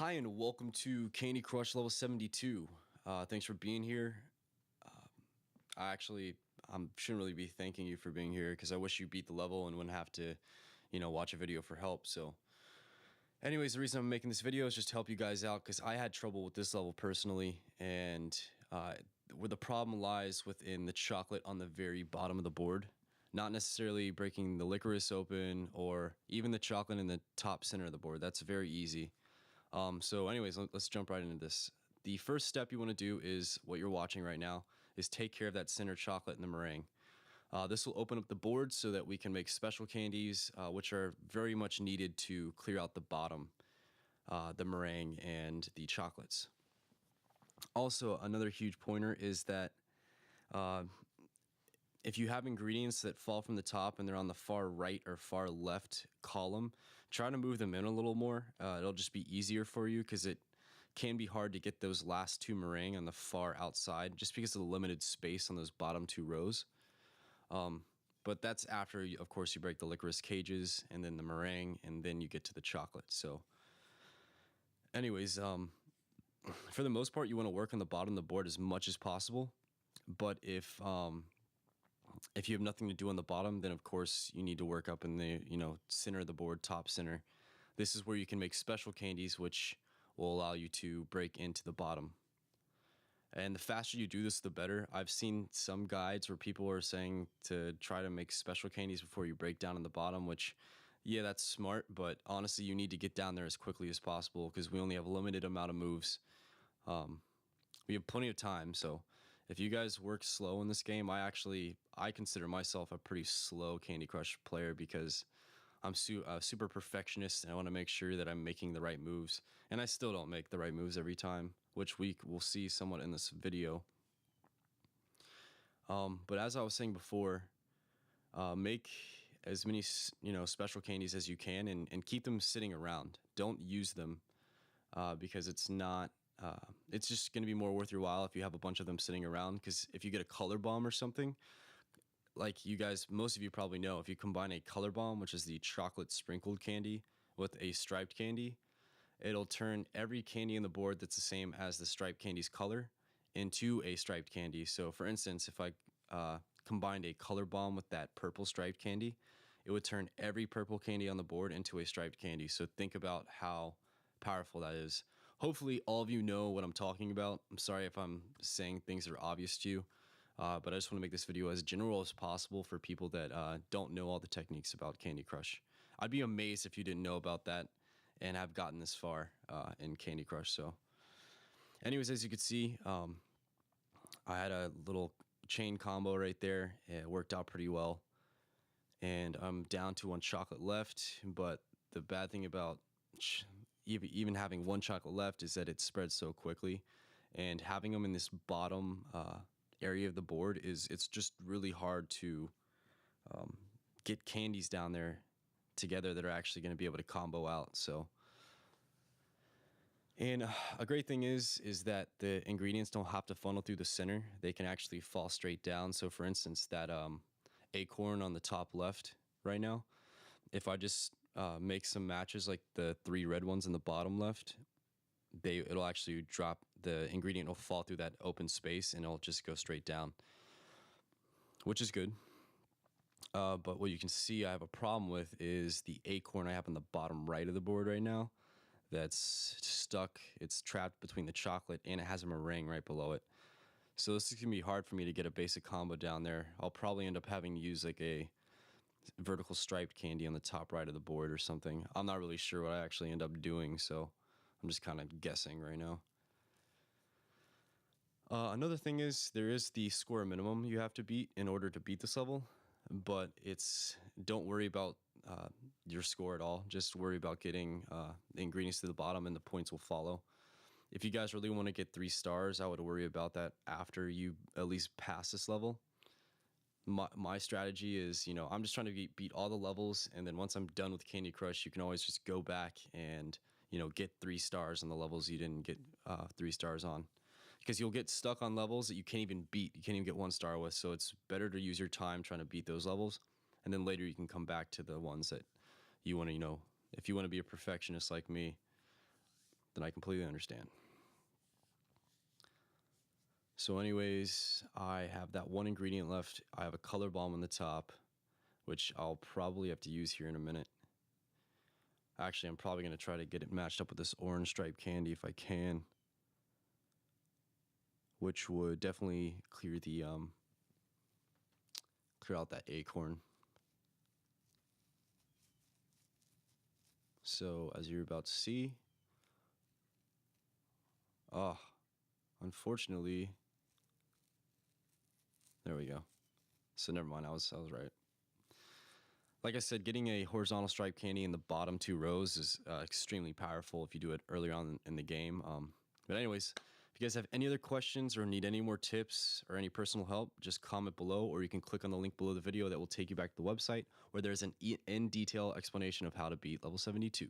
Hi, and welcome to Candy Crush level 72. Thanks for being here. I shouldn't really be thanking you for being here because I wish you beat the level and wouldn't have to, watch a video for help. So, anyways, the reason I'm making this video is just to help you guys out because I had trouble with this level personally, and where the problem lies within the chocolate on the very bottom of the board. Not necessarily breaking the licorice open or even the chocolate in the top center of the board. That's very easy. So anyways, let's jump right into this. The first step you want to do is what you're watching right now is take care of that center chocolate in the meringue. This will open up the board so that we can make special candies, which are very much needed to clear out the bottom, the meringue and the chocolates. Also, another huge pointer is that if you have ingredients that fall from the top and they're on the far right or far left column, try to move them in a little more. It'll just be easier for you because it can be hard to get those last two meringue on the far outside just because of the limited space on those bottom two rows. But that's after, of course, you break the licorice cages and then the meringue and then you get to the chocolate. So anyways, for the most part, you want to work on the bottom of the board as much as possible. But if you have nothing to do on the bottom, then of course you need to work up in the, center of the board, top center. This is where you can make special candies, which will allow you to break into the bottom. And the faster you do this, the better. I've seen some guides where people are saying to try to make special candies before you break down in the bottom, which, yeah, that's smart. But honestly, you need to get down there as quickly as possible because we only have a limited amount of moves. We have plenty of time, so if you guys work slow in this game, I consider myself a pretty slow Candy Crush player because I'm a super perfectionist and I want to make sure that I'm making the right moves. And I still don't make the right moves every time, which we will see somewhat in this video. But as I was saying before, make as many special candies as you can and keep them sitting around. Don't use them because it's just going to be more worth your while if you have a bunch of them sitting around. Because if you get a color bomb or something, like most of you probably know, if you combine a color bomb, which is the chocolate sprinkled candy, with a striped candy, it'll turn every candy on the board that's the same as the striped candy's color into a striped candy. So for instance, if I combined a color bomb with that purple striped candy, it would turn every purple candy on the board into a striped candy. So think about how powerful that is. Hopefully all of you know what I'm talking about. I'm sorry if I'm saying things that are obvious to you, but I just want to make this video as general as possible for people that don't know all the techniques about Candy Crush. I'd be amazed if you didn't know about that and have gotten this far in Candy Crush. So anyways, as you can see, I had a little chain combo right there. It worked out pretty well. And I'm down to one chocolate left, but the bad thing about even having one chocolate left is that it spreads so quickly, and having them in this bottom area of the board it's just really hard to get candies down there together that are actually going to be able to combo out. So, and a great thing is that the ingredients don't have to funnel through the center; they can actually fall straight down. So, for instance, that acorn on the top left right now, if I just make some matches like the three red ones in the bottom left, it'll actually drop, the ingredient will fall through that open space and it'll just go straight down, which is good. But what you can see I have a problem with is the acorn I have on the bottom right of the board right now. That's stuck. It's trapped between the chocolate and it has a meringue right below it. So this is going to be hard for me to get a basic combo down there. I'll probably end up having to use like a vertical striped candy on the top right of the board or something. I'm not really sure what I actually end up doing, so I'm just kind of guessing right now. Another thing is there is the score minimum you have to beat in order to beat this level, but don't worry about your score at all. Just worry about getting the ingredients to the bottom and the points will follow. If you guys really want to get 3 stars, I would worry about that after you at least pass this level. My strategy is, I'm just trying to beat all the levels, and then once I'm done with Candy Crush, you can always just go back and, get 3 stars on the levels you didn't get 3 stars on. Because you'll get stuck on levels that you can't even beat, you can't even get 1 star with, so it's better to use your time trying to beat those levels, and then later you can come back to the ones that you want to, if you want to be a perfectionist like me, then I completely understand. So anyways, I have that one ingredient left. I have a color bomb on the top, which I'll probably have to use here in a minute. Actually, I'm probably going to try to get it matched up with this orange striped candy if I can, which would definitely clear out that acorn. So as you're about to see, unfortunately, there we go. So never mind, I was right. Like I said, getting a horizontal stripe candy in the bottom two rows is extremely powerful if you do it earlier on in the game. But anyways, if you guys have any other questions or need any more tips or any personal help, just comment below, or you can click on the link below the video that will take you back to the website where there's an in-detail explanation of how to beat level 72.